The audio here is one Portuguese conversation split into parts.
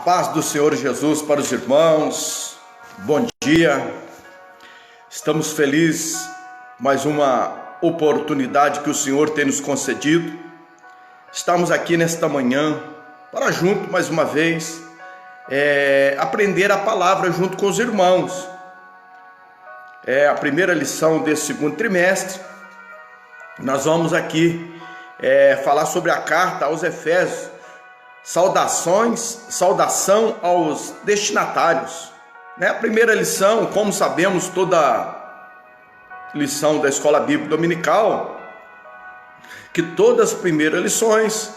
Paz do Senhor Jesus para os irmãos, bom dia. Estamos felizes, mais uma oportunidade que o Senhor tem nos concedido. Estamos aqui nesta manhã para junto, mais uma vez, aprender a palavra junto com os irmãos. É a primeira lição desse segundo trimestre. Nós vamos aqui falar sobre a carta aos Efésios. Saudação aos destinatários. A primeira lição, como sabemos, toda lição da Escola Bíblica Dominical, que todas as primeiras lições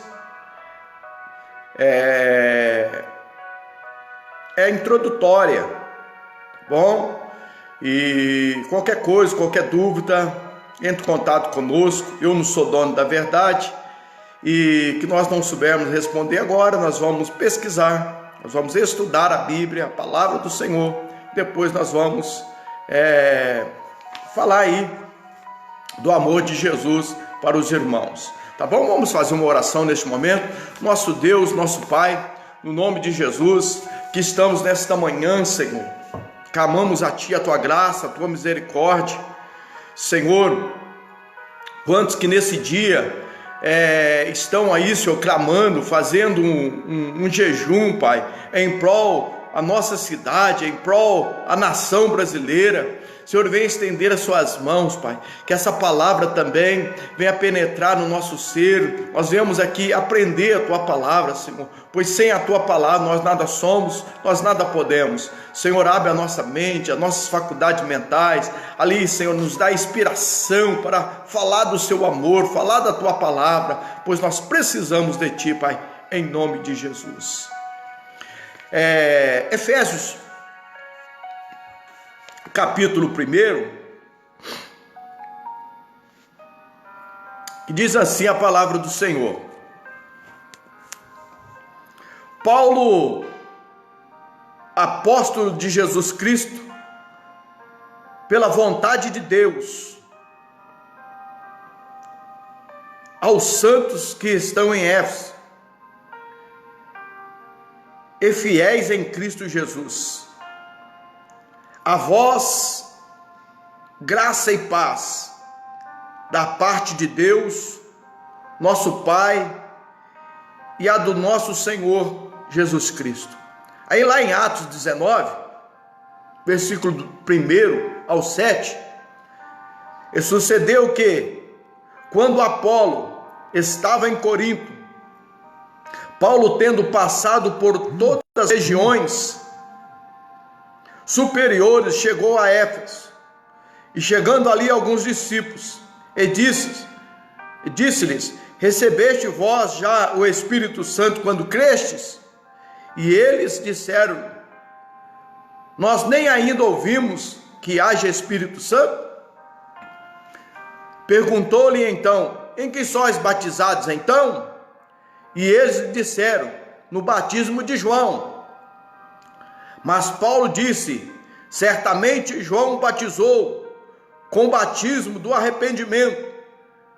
é introdutória, tá bom? E qualquer coisa, qualquer dúvida, entre em contato conosco. Eu não sou dono da verdade, e que nós não soubermos responder agora, nós vamos pesquisar, nós vamos estudar a Bíblia, a palavra do Senhor. Depois nós vamos falar aí do amor de Jesus para os irmãos, tá bom? Vamos fazer uma oração neste momento. Nosso Deus, nosso Pai, no nome de Jesus, que estamos nesta manhã, Senhor, clamamos a Ti a Tua graça, a Tua misericórdia, Senhor. Quantos que nesse dia estão aí, Senhor, clamando, fazendo um jejum, Pai, em prol a nossa cidade, em prol a nação brasileira. Senhor, venha estender as suas mãos, Pai, que essa palavra também venha penetrar no nosso ser. Nós viemos aqui aprender a Tua palavra, Senhor, pois sem a Tua palavra nós nada somos, nós nada podemos. Senhor, abre a nossa mente, as nossas faculdades mentais, ali, Senhor, nos dá inspiração para falar do Seu amor, falar da Tua palavra, pois nós precisamos de Ti, Pai, em nome de Jesus. Efésios, capítulo 1, que diz assim a palavra do Senhor: Paulo, apóstolo de Jesus Cristo, pela vontade de Deus, aos santos que estão em Éfeso e fiéis em Cristo Jesus, a vós, graça e paz, da parte de Deus, nosso Pai, e a do nosso Senhor Jesus Cristo. Aí lá em Atos 19, versículo 1 ao 7, e sucedeu que, quando Apolo estava em Corinto, Paulo, tendo passado por todas as regiões superiores, chegou a Éfeso, e chegando ali alguns discípulos, e disse-lhes: recebeste vós já o Espírito Santo quando crestes? E eles disseram: nós nem ainda ouvimos que haja Espírito Santo. Perguntou-lhe então: em que sois batizados então? E eles disseram: no batismo de João. Mas Paulo disse: certamente João batizou com o batismo do arrependimento,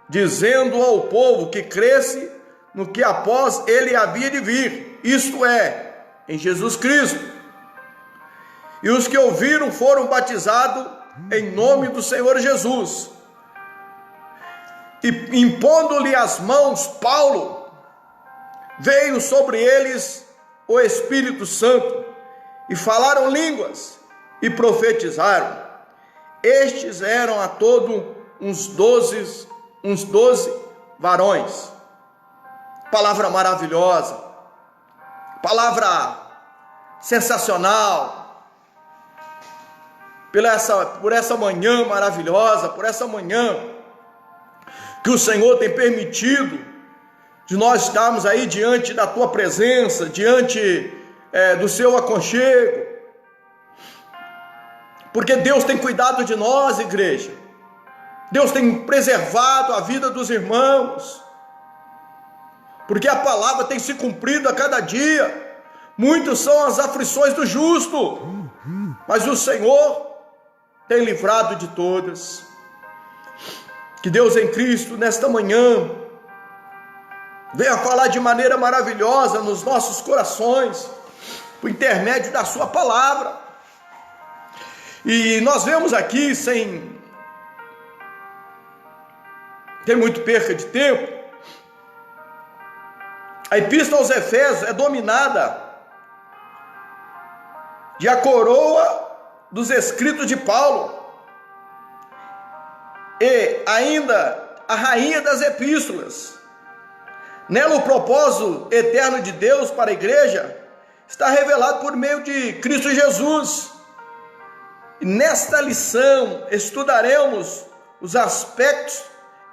dizendo ao povo que cresce no que após ele havia de vir, isto é, em Jesus Cristo. E os que ouviram foram batizados em nome do Senhor Jesus. E impondo-lhe as mãos, Paulo, veio sobre eles o Espírito Santo, e falaram línguas, e profetizaram. Estes eram a todo uns 12 varões. Palavra maravilhosa, palavra sensacional, por essa manhã maravilhosa, por essa manhã que o Senhor tem permitido de nós estarmos aí diante da Tua presença, diante do Seu aconchego, porque Deus tem cuidado de nós, igreja. Deus tem preservado a vida dos irmãos, porque a palavra tem se cumprido a cada dia. Muitas são as aflições do justo, mas o Senhor tem livrado de todas. Que Deus em Cristo, nesta manhã, venha falar de maneira maravilhosa nos nossos corações, por intermédio da sua palavra. E nós vemos aqui, sem ter muito perca de tempo, a epístola aos Efésios é dominada de a coroa dos escritos de Paulo e ainda a rainha das epístolas. Nela o propósito eterno de Deus para a igreja está revelado por meio de Cristo Jesus. E nesta lição estudaremos os aspectos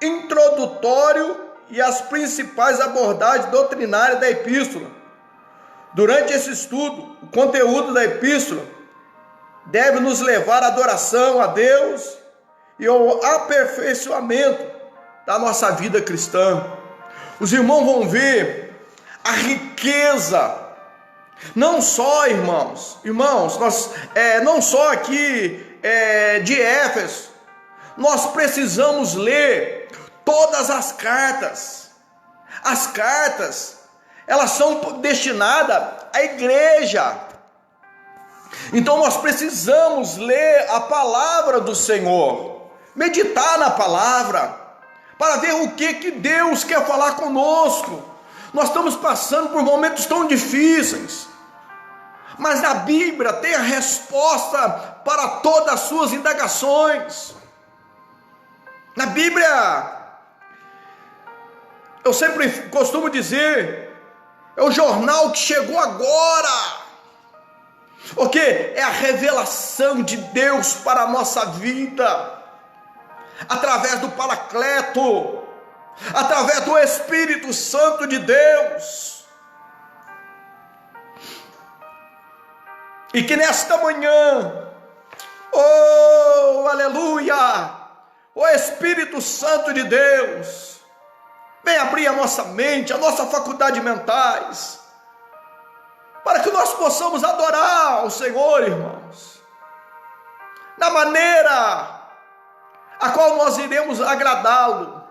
introdutórios e as principais abordagens doutrinárias da epístola. Durante esse estudo, o conteúdo da epístola deve nos levar à adoração a Deus e ao aperfeiçoamento da nossa vida cristã. Os irmãos vão ver a riqueza, não só, irmãos, não só aqui de Éfeso, nós precisamos ler todas as cartas. As cartas, elas são destinadas à igreja. Então nós precisamos ler a palavra do Senhor, meditar na palavra, para ver o que Deus quer falar conosco. Nós estamos passando por momentos tão difíceis, mas na Bíblia tem a resposta para todas as suas indagações. Na Bíblia, eu sempre costumo dizer, é o jornal que chegou agora, porque é a revelação de Deus para a nossa vida, através do Paracleto, através do Espírito Santo de Deus. E que nesta manhã, oh aleluia, o Espírito Santo de Deus vem abrir a nossa mente, a nossa faculdade mentais, para que nós possamos adorar o Senhor, irmãos, da maneira a qual nós iremos agradá-lo.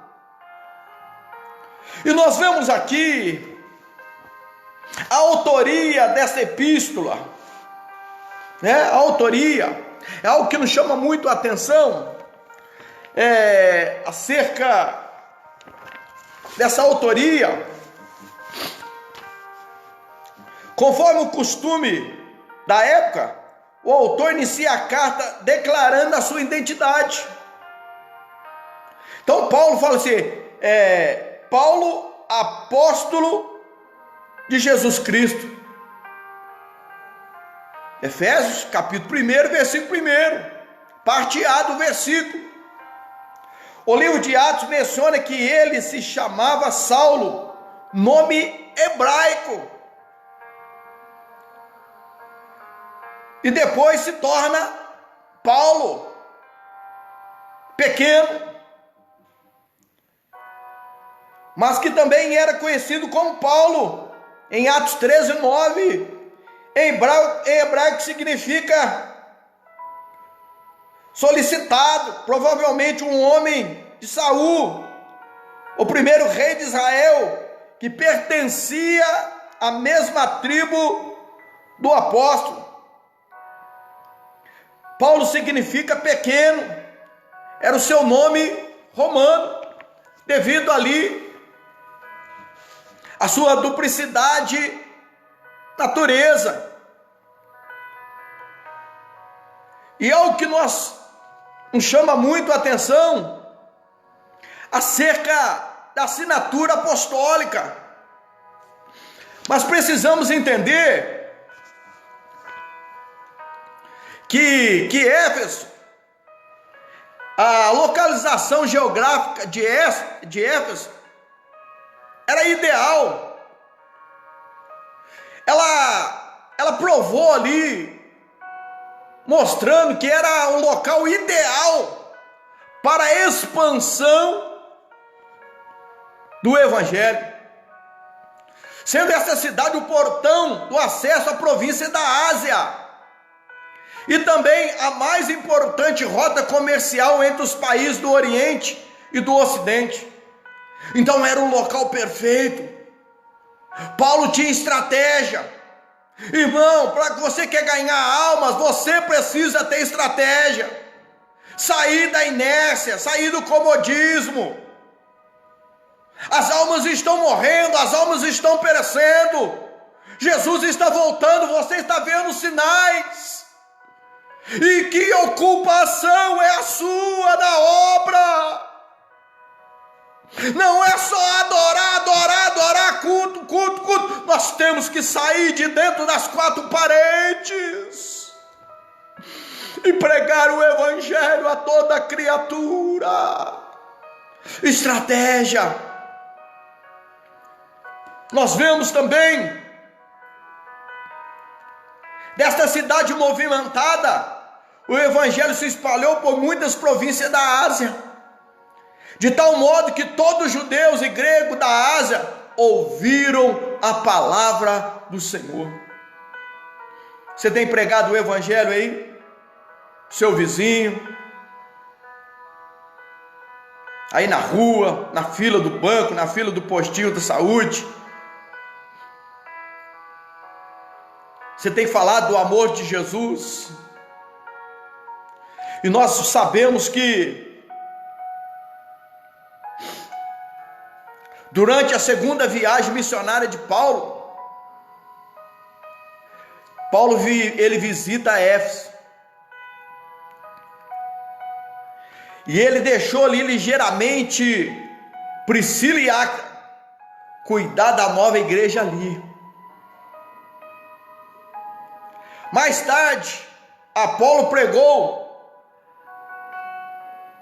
E nós vemos aqui a autoria dessa epístola, né? A autoria é algo que nos chama muito a atenção, acerca dessa autoria. Conforme o costume da época, o autor inicia a carta declarando a sua identidade. Então Paulo fala assim, Paulo, apóstolo de Jesus Cristo. Efésios, capítulo 1, versículo 1, parte A do versículo. O livro de Atos menciona que ele se chamava Saulo, nome hebraico, e depois se torna Paulo, pequeno, mas que também era conhecido como Paulo, em Atos 13, 9, em hebraico significa solicitado, provavelmente um homem de Saul, o primeiro rei de Israel, que pertencia à mesma tribo do apóstolo. Paulo significa pequeno, era o seu nome romano, devido ali a sua duplicidade natureza. E algo que nos chama muito a atenção acerca da assinatura apostólica. Mas precisamos entender que Éfeso, a localização geográfica de Éfeso era ideal. Ela provou ali, mostrando que era um local ideal para a expansão do Evangelho, sendo essa cidade o portão do acesso à província da Ásia, e também a mais importante rota comercial entre os países do Oriente e do Ocidente. Então era um local perfeito. Paulo tinha estratégia, Irmão, para que você quer ganhar almas, você precisa ter estratégia, sair da inércia, sair do comodismo. As almas estão morrendo, as almas estão perecendo. Jesus está voltando, você está vendo sinais. E que ocupação é a sua na obra? Não é só adorar, culto. Nós temos que sair de dentro das quatro paredes e pregar o evangelho a toda criatura. Estratégia. Nós vemos também desta cidade movimentada, o evangelho se espalhou por muitas províncias da Ásia, de tal modo que todos os judeus e gregos da Ásia ouviram a palavra do Senhor. Você tem pregado o evangelho aí? Seu vizinho, aí na rua, na fila do banco, na fila do postinho da saúde. Você tem falado do amor de Jesus. E nós sabemos que durante a segunda viagem missionária de Paulo, ele visita Éfeso. E ele deixou ali ligeiramente Priscila e Áquila cuidar da nova igreja ali. Mais tarde, Apolo pregou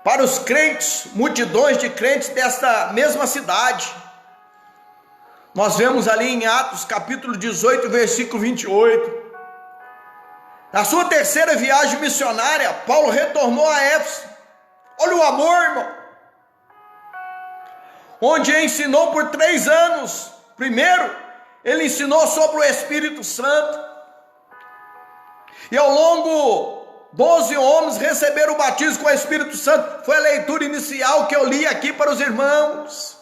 para os crentes, multidões de crentes desta mesma cidade. Nós vemos ali em Atos capítulo 18, versículo 28. Na sua terceira viagem missionária, Paulo retornou a Éfeso. Olha o amor, irmão. Onde ensinou por 3 anos. Primeiro, ele ensinou sobre o Espírito Santo. E ao longo, 12 homens receberam o batismo com o Espírito Santo. Foi a leitura inicial que eu li aqui para os irmãos.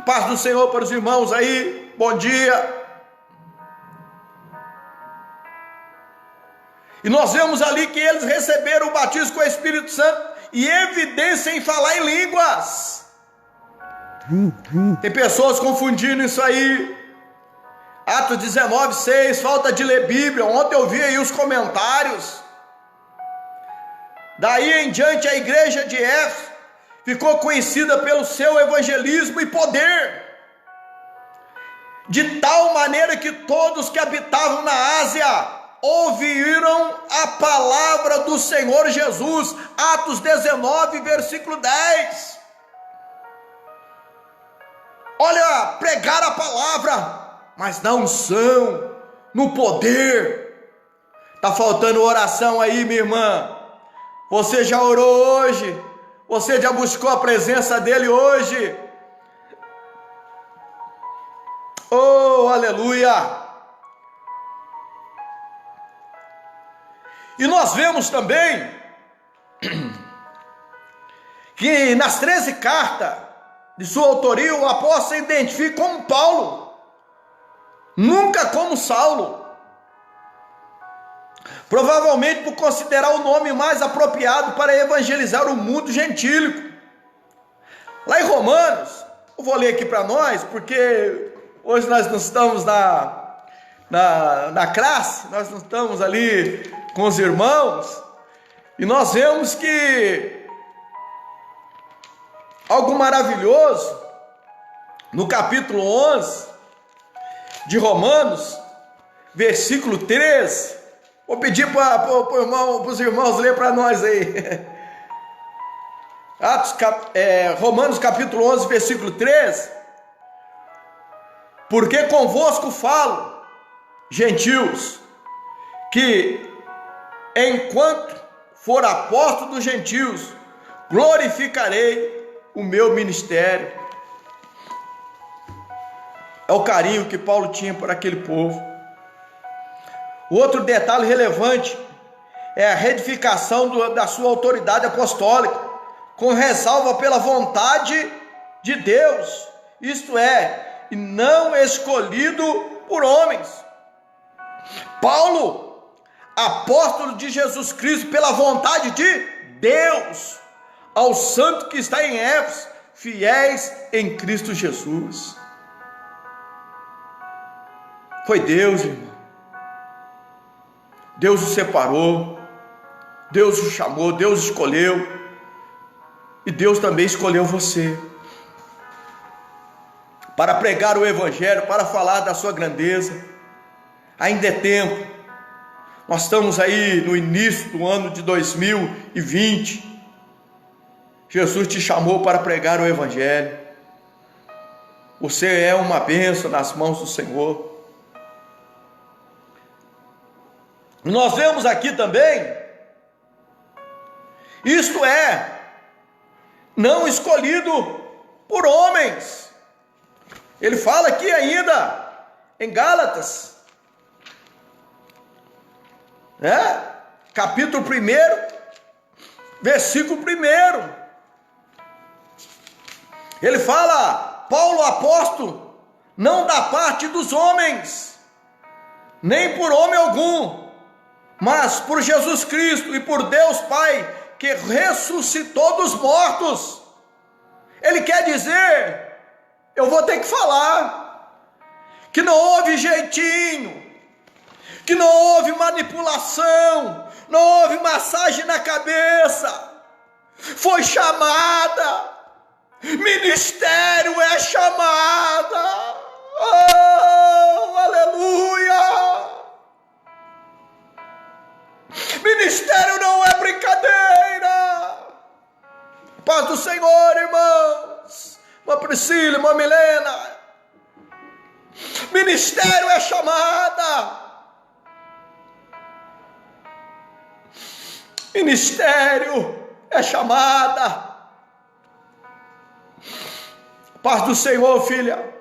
Paz do Senhor para os irmãos aí. Bom dia. E nós vemos ali que eles receberam o batismo com o Espírito Santo e evidência em falar em línguas. Tem pessoas confundindo isso aí. Atos 19, 6, falta de ler Bíblia. Ontem eu vi aí os comentários. Daí em diante a igreja de Éfeso ficou conhecida pelo seu evangelismo e poder, de tal maneira que todos que habitavam na Ásia ouviram a palavra do Senhor Jesus. Atos 19, versículo 10. Olha, pregar a palavra, mas na unção, no poder. Está faltando oração aí, minha irmã. Você já orou hoje? Você já buscou a presença dele hoje? Oh, aleluia! E nós vemos também que nas 13 cartas de sua autoria, o apóstolo se identifica como Paulo, nunca como Saulo. Provavelmente por considerar o nome mais apropriado para evangelizar o mundo gentílico. Lá em Romanos, eu vou ler aqui para nós, porque hoje nós não estamos na classe, nós não estamos ali com os irmãos, e nós vemos que algo maravilhoso, no capítulo 11 de Romanos, versículo 13, vou pedir para os irmãos ler para nós aí, Romanos capítulo 11, versículo 13, porque convosco falo, gentios, que enquanto for apóstolo dos gentios, glorificarei o meu ministério. É o carinho que Paulo tinha por aquele povo. Outro detalhe relevante é a retificação da sua autoridade apostólica, com ressalva pela vontade de Deus, isto é, e não escolhido por homens. Paulo, apóstolo de Jesus Cristo, pela vontade de Deus, ao santo que está em Éfeso, fiéis em Cristo Jesus. Foi Deus, irmão. Deus o separou, Deus o chamou, Deus escolheu, e Deus também escolheu você para pregar o Evangelho, para falar da sua grandeza. Ainda é tempo. Nós estamos aí no início do ano de 2020. Jesus te chamou para pregar o Evangelho. Você é uma bênção nas mãos do Senhor. Nós vemos aqui também, isto é, não escolhido por homens. Ele fala aqui ainda em Gálatas, capítulo 1, versículo 1. Ele fala: Paulo apóstolo, não da parte dos homens, nem por homem algum, mas por Jesus Cristo e por Deus Pai, que ressuscitou dos mortos. Ele quer dizer, eu vou ter que falar, que não houve jeitinho, que não houve manipulação, não houve massagem na cabeça, foi chamada, ministério é chamada, oh, aleluia, ministério não é brincadeira. Paz do Senhor, irmãos, irmã Priscila, irmã Milena, ministério é chamada, ministério é chamada. Paz do Senhor, filha.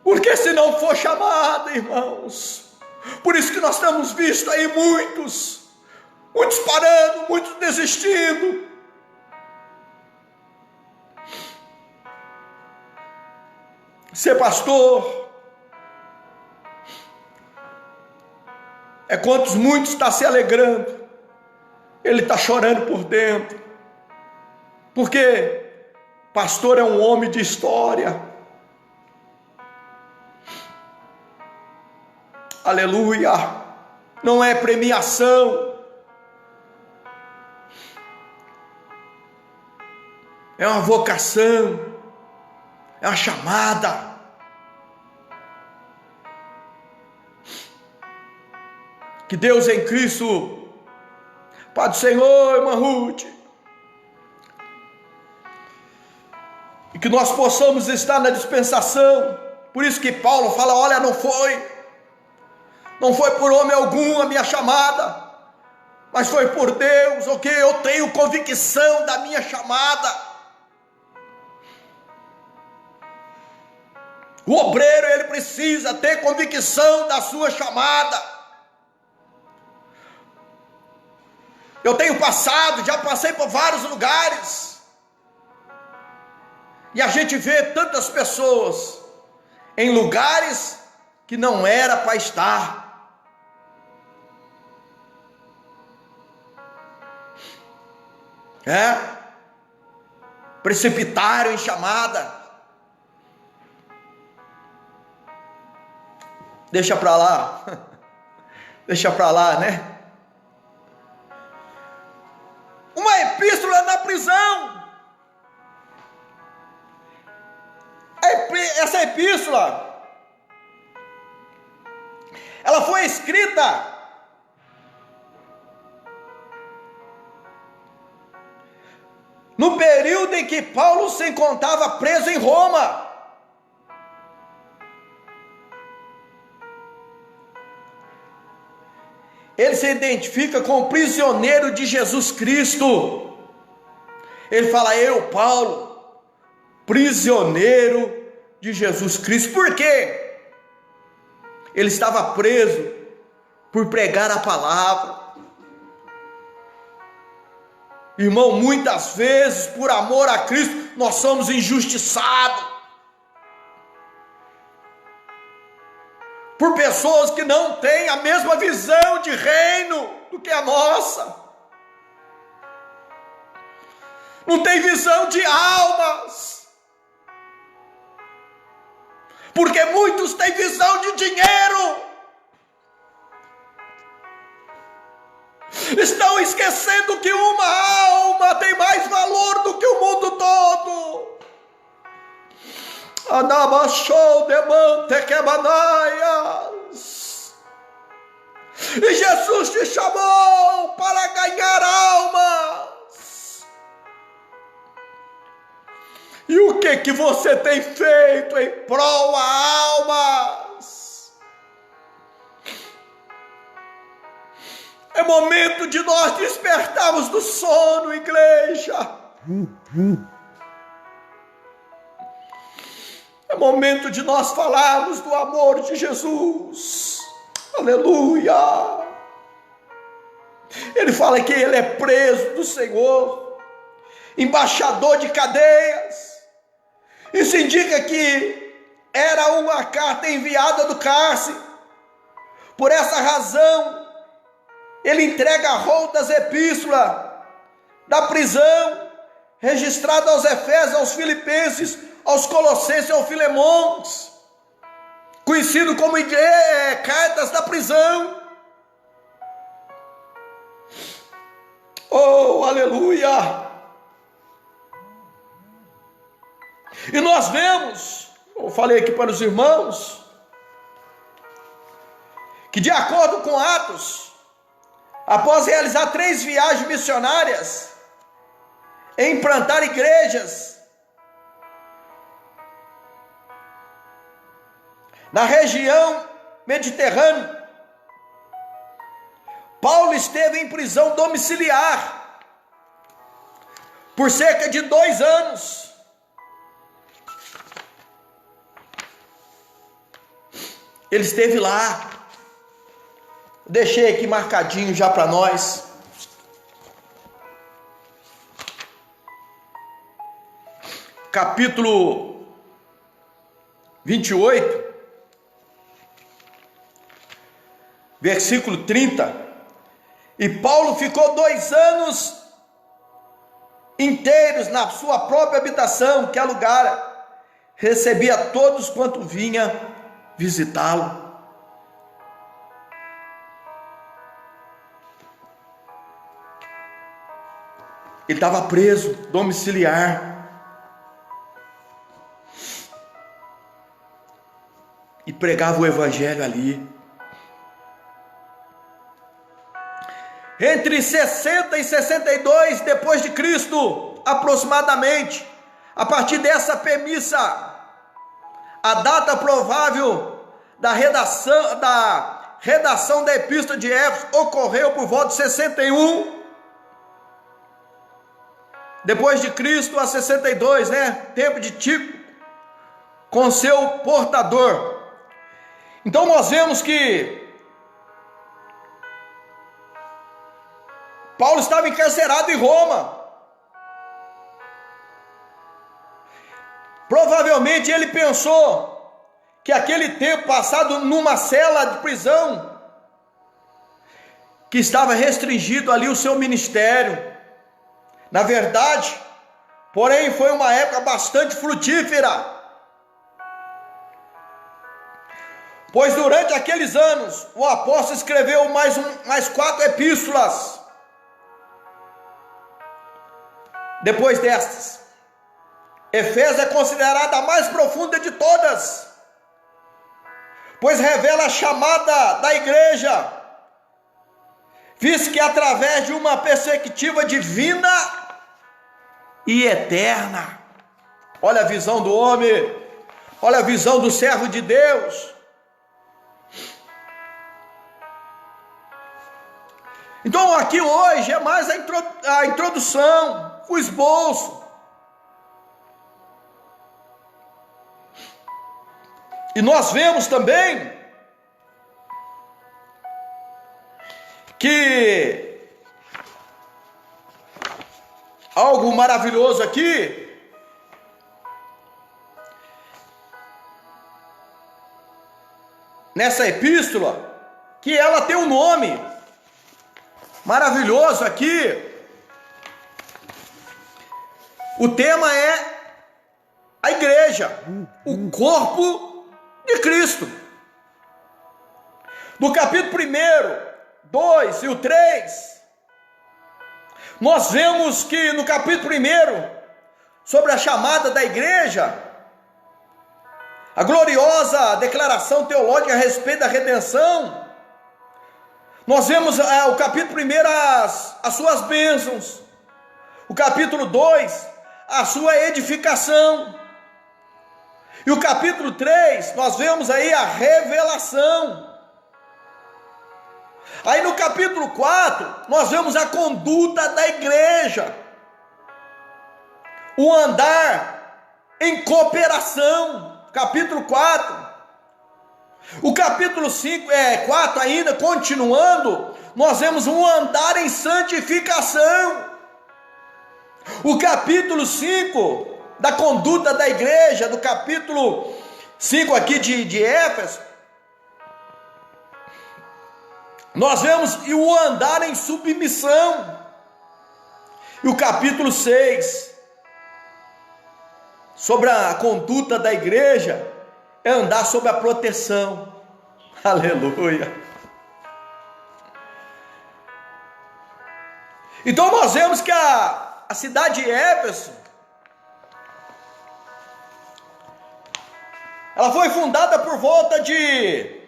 Porque se não for chamada, irmãos, por isso que nós temos visto aí muitos parando, muitos desistindo. Ser pastor é quantos muitos está se alegrando, ele está chorando por dentro, porque pastor é um homem de história. Aleluia, não é premiação, é uma vocação, é uma chamada. Que Deus em Cristo, Pai do Senhor, irmã Ruth, e que nós possamos estar na dispensação. Por isso que Paulo fala: olha, não foi por homem algum a minha chamada, mas foi por Deus, ok? Eu tenho convicção da minha chamada. O obreiro, ele precisa ter convicção da sua chamada. Eu tenho passado, já passei por vários lugares, e a gente vê tantas pessoas em lugares que não era para estar. Precipitaram em chamada. Deixa para lá, né? Uma epístola na prisão. Essa epístola, ela foi escrita no período em que Paulo se encontrava preso em Roma. Ele se identifica como prisioneiro de Jesus Cristo. Ele fala: eu, Paulo, prisioneiro de Jesus Cristo. Por quê? Ele estava preso por pregar a palavra. Irmão, muitas vezes, por amor a Cristo, nós somos injustiçados. por pessoas que não têm a mesma visão de reino do que a nossa. Não tem visão de almas. Porque muitos têm visão de dinheiro. Estão esquecendo que uma alma tem mais valor do que o mundo todo. Anabachou demante quebadaias. E Jesus te chamou para ganhar almas. E o que você tem feito em prol a almas? É momento de nós despertarmos do sono, igreja. É momento de nós falarmos do amor de Jesus. Aleluia. Ele fala que ele é preso do Senhor, embaixador de cadeias. Isso indica que era uma carta enviada do cárcere. Por essa razão, ele entrega a rol das epístolas da prisão, registrada aos Efésios, aos Filipenses, aos Colossenses e aos Filemões, conhecido como cartas da prisão. Oh, aleluia! E nós vemos, eu falei aqui para os irmãos, que de acordo com Atos, após realizar 3 viagens missionárias, e implantar igrejas na região mediterrânea, Paulo esteve em prisão domiciliar por cerca de 2 anos. Ele esteve lá. Deixei aqui marcadinho já para nós. Capítulo 28, versículo 30. E Paulo ficou 2 anos inteiros na sua própria habitação que alugara. Recebia todos quanto vinha visitá-lo. Ele estava preso, domiciliar. E pregava o evangelho ali. Entre 60 e 62 depois de Cristo, aproximadamente, a partir dessa premissa, a data provável da redação da epístola de Éfeso ocorreu por volta de 61 depois de Cristo a 62, tempo de Tico com seu portador. Então nós vemos que Paulo estava encarcerado em Roma. Provavelmente ele pensou que aquele tempo passado numa cela de prisão, que estava restringido ali o seu ministério. Na verdade, porém, foi uma época bastante frutífera, pois durante aqueles anos o apóstolo escreveu mais 4 epístolas. Depois destas, Efésios é considerada a mais profunda de todas, pois revela a chamada da igreja, visto que através de uma perspectiva divina e eterna. Olha a visão do homem, olha a visão do servo de Deus. Então aqui hoje é mais a introdução, o esboço. E nós vemos também que algo maravilhoso aqui nessa epístola, que ela tem um nome maravilhoso aqui. O tema é a igreja, o corpo de Cristo. No capítulo 1, 2 e o 3, nós vemos que no capítulo 1, sobre a chamada da igreja, a gloriosa declaração teológica a respeito da redenção, nós vemos o capítulo 1, as suas bênçãos, o capítulo 2, a sua edificação, e o capítulo 3, nós vemos aí a revelação. Aí no capítulo 4, nós vemos a conduta da igreja, o andar em cooperação, capítulo 4. O capítulo 4 ainda, continuando, nós vemos um andar em santificação. O capítulo 5, da conduta da igreja, do capítulo 5 aqui de Éfeso, nós vemos o andar em submissão. E o capítulo 6, sobre a conduta da igreja, é andar sob a proteção. Aleluia. Então nós vemos que a cidade de Éfeso, ela foi fundada por volta de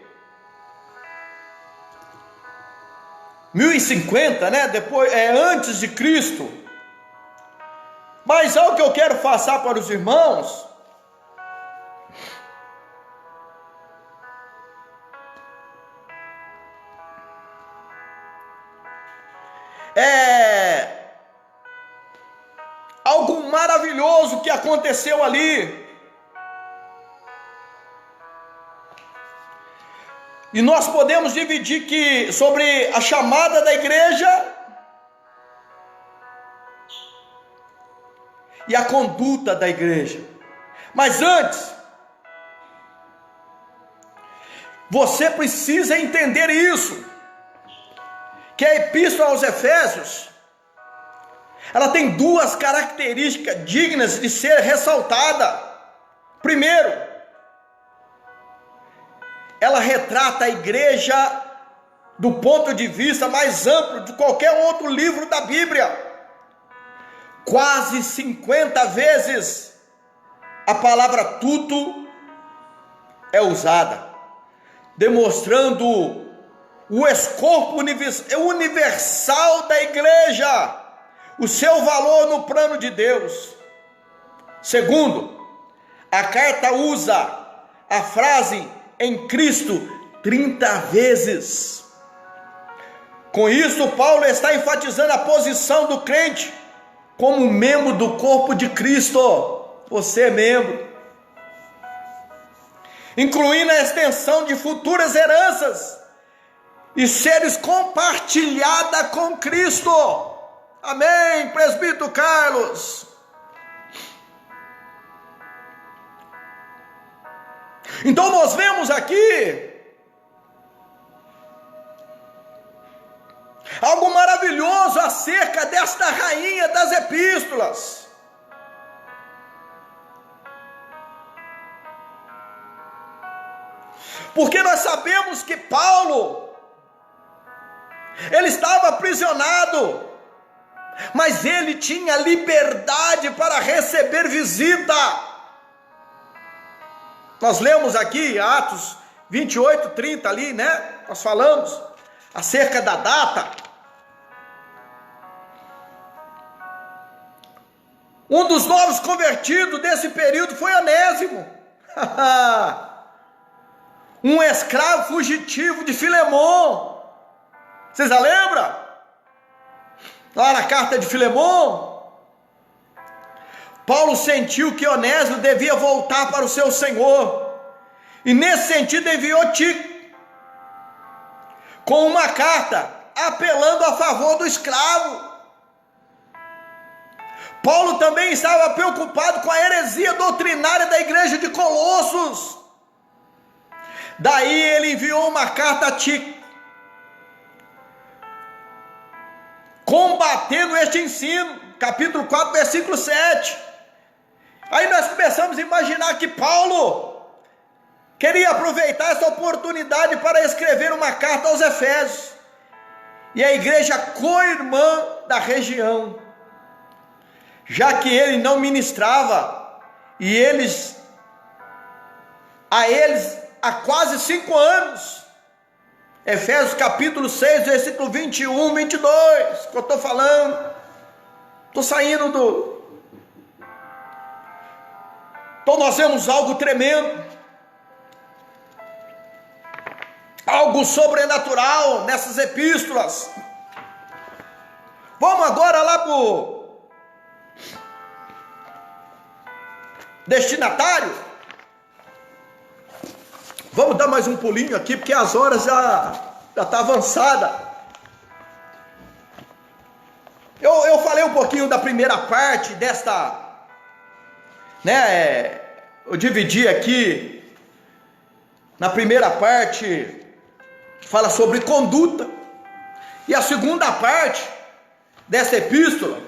1050, né? Depois, antes de Cristo. Mas algo que eu quero passar para os irmãos é algo maravilhoso que aconteceu ali. E nós podemos dividir sobre a chamada da igreja e a conduta da igreja. Mas antes, você precisa entender isso, que a epístola aos Efésios, ela tem duas características dignas de ser ressaltada. Primeiro, ela retrata a igreja do ponto de vista mais amplo de qualquer outro livro da Bíblia. Quase 50 vezes a palavra tudo é usada, demonstrando o escopo universal da igreja, o seu valor no plano de Deus. Segundo, a carta usa a frase em Cristo 30 vezes. Com isso, Paulo está enfatizando a posição do crente como membro do corpo de Cristo. Você é membro, incluindo a extensão de futuras heranças e seres compartilhada com Cristo. Amém, presbítero Carlos. Então nós vemos aqui algo maravilhoso acerca desta rainha das epístolas. Porque nós sabemos que Paulo, ele estava aprisionado, mas ele tinha liberdade para receber visita. Nós lemos aqui Atos 28, 30 ali, né? Nós falamos acerca da data. Um dos novos convertidos desse período foi Onésimo, um escravo fugitivo de Filemon. Vocês já lembram? Lá na carta de Filemon, Paulo sentiu que Onésimo devia voltar para o seu Senhor, e nesse sentido enviou Tito com uma carta apelando a favor do escravo. Paulo também estava preocupado com a heresia doutrinária da igreja de Colossos. Daí ele enviou uma carta a Tíquico, combatendo este ensino, capítulo 4, versículo 7. Aí nós começamos a imaginar que Paulo queria aproveitar essa oportunidade para escrever uma carta aos Efésios, e a igreja co-irmã da região, já que ele não ministrava, e a eles há quase 5 anos. Efésios capítulo 6, versículo 21, 22, que eu estou falando. Estou saindo do... Então nós vemos algo tremendo, algo sobrenatural nessas epístolas. Vamos agora lá para o destinatário. Vamos dar mais um pulinho aqui, porque as horas já está avançada. Eu falei um pouquinho da primeira parte desta, né? Eu dividi aqui na primeira parte, que fala sobre conduta, e a segunda parte dessa epístola,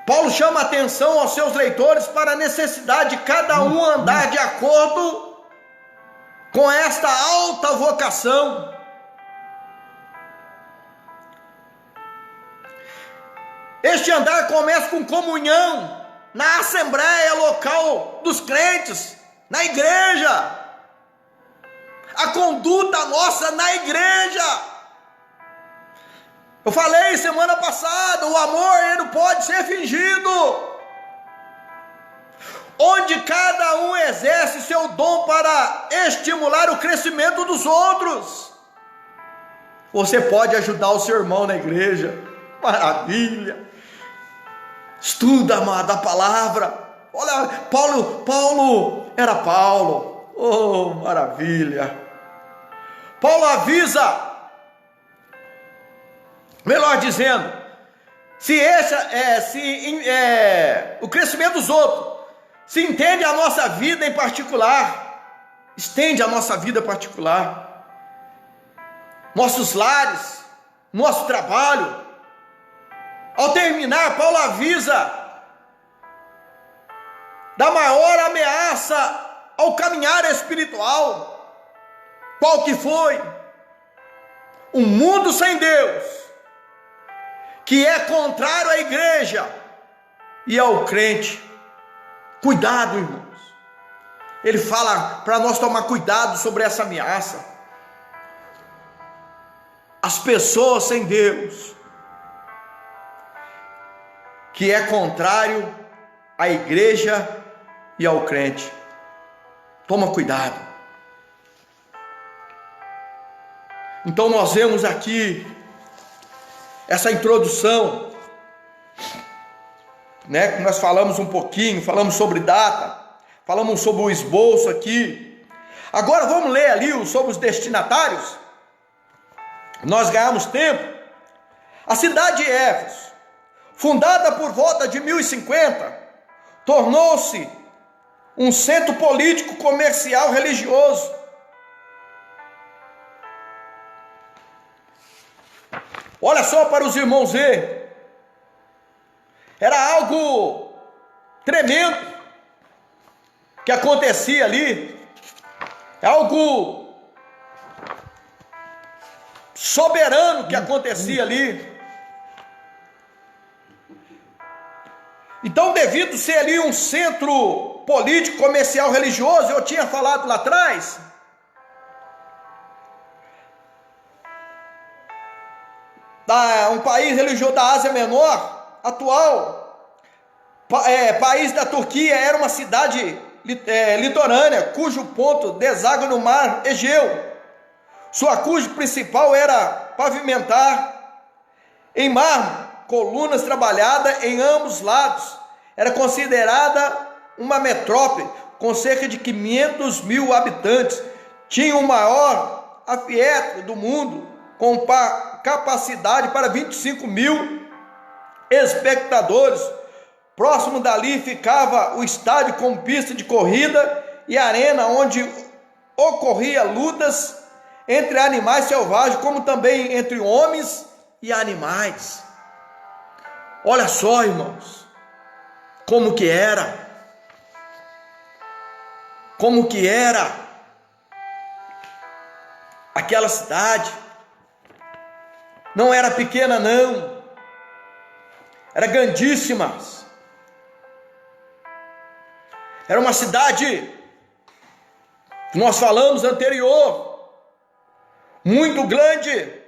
Paulo chama a atenção aos seus leitores para a necessidade de cada um andar de acordo com esta alta vocação. Este andar começa com comunhão na assembleia local dos crentes, na igreja. A conduta nossa na igreja. Eu falei semana passada, o amor ele não pode ser fingido. Onde cada um exerce seu dom para estimular o crescimento dos outros. Você pode ajudar o seu irmão na igreja. Maravilha. Estuda, amado, a palavra. Olha, Paulo era Paulo. Oh, maravilha. Paulo avisa, melhor dizendo, o crescimento dos outros se entende a nossa vida em particular, estende a nossa vida particular, nossos lares, nosso trabalho. Ao terminar, Paulo avisa da maior ameaça ao caminhar espiritual. Qual que foi? Um mundo sem Deus, que é contrário à igreja e ao crente. Cuidado, irmãos. Ele fala para nós tomar cuidado sobre essa ameaça. As pessoas sem Deus, que é contrário à igreja e ao crente. Toma cuidado. Então nós vemos aqui essa introdução, né? Nós falamos um pouquinho, falamos sobre data, falamos sobre o esboço aqui. Agora vamos ler ali sobre os destinatários. Nós ganhamos tempo. A cidade de Éfeso, fundada por volta de 1050, tornou-se um centro político, comercial, religioso. Olha só para os irmãos ver. Era algo tremendo que acontecia ali. É algo soberano que acontecia ali. Então, devido ser ali um centro político, comercial, religioso, eu tinha falado lá atrás, um país religioso da Ásia Menor, atual, país da Turquia, era uma cidade litorânea, cujo ponto deságua no mar Egeu. Sua cuja principal era pavimentar em mármore, colunas trabalhadas em ambos lados. Era considerada uma metrópole com cerca de 500 mil habitantes. Tinha o maior anfiteatro do mundo, com capacidade para 25 mil espectadores. Próximo dali ficava o estádio com pista de corrida e arena, onde ocorria lutas entre animais selvagens, como também entre homens e animais. Olha só, irmãos, como que era aquela cidade. Não era pequena, não, era grandíssima. Era uma cidade que nós falamos anterior, muito grande.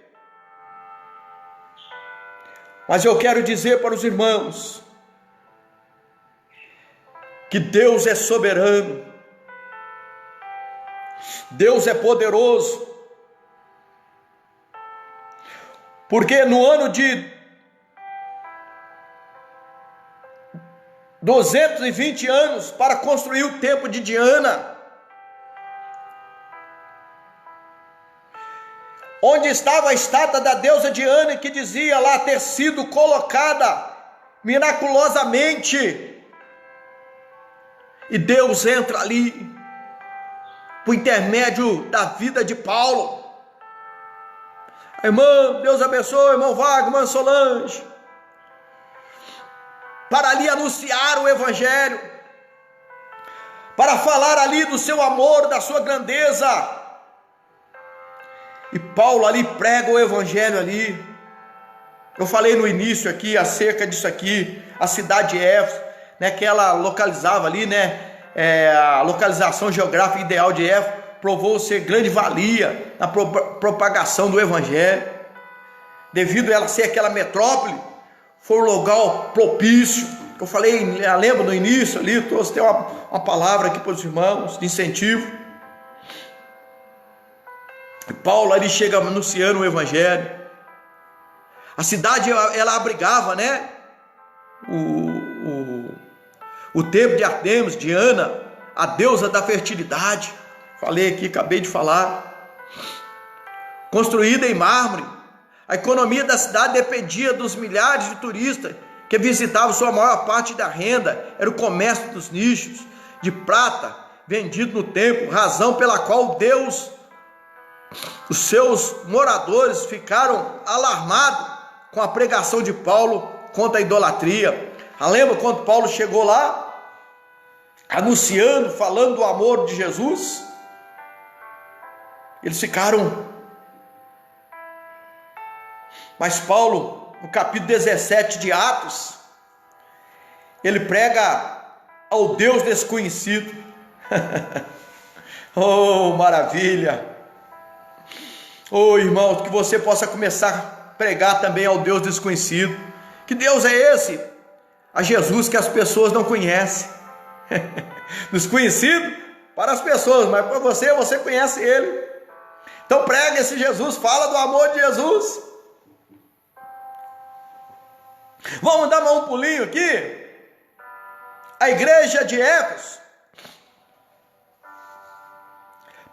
Mas eu quero dizer para os irmãos que Deus é soberano, Deus é poderoso, porque no ano de 220 anos para construir o templo de Diana, onde estava a estátua da deusa Diana, que dizia lá ter sido colocada miraculosamente, e Deus entra ali por intermédio da vida de Paulo. Irmão, Deus abençoe, irmão Wagner, irmã Solange, para ali anunciar o evangelho, para falar ali do seu amor, da sua grandeza. E Paulo ali prega o evangelho ali. Eu falei no início aqui acerca disso aqui, a cidade de Éfeso, né, que ela localizava ali, né, a localização geográfica ideal de Éfeso provou ser grande valia na propagação do evangelho, devido a ela ser aquela metrópole, foi um lugar propício. Eu falei, lembro no início ali, trouxe até uma palavra aqui para os irmãos de incentivo. E Paulo ali chega anunciando o evangelho. A cidade ela abrigava, né, o templo de Artemis, Diana, a deusa da fertilidade. Falei aqui, acabei de falar. Construída em mármore, a economia da cidade dependia dos milhares de turistas que visitavam. Sua maior parte da renda era o comércio dos nichos de prata vendido no templo, razão pela qual os seus moradores ficaram alarmados com a pregação de Paulo contra a idolatria. Lembra quando Paulo chegou lá, anunciando, falando do amor de Jesus? Eles ficaram. Mas Paulo, no capítulo 17 de Atos, ele prega ao Deus desconhecido. Oh, maravilha! Oh, irmão, que você possa começar a pregar também ao Deus desconhecido. Que Deus é esse? A Jesus que as pessoas não conhecem. Desconhecido para as pessoas, mas para você conhece Ele. Então prega esse Jesus, fala do amor de Jesus. Vamos dar um pulinho aqui. A igreja de Éfeso.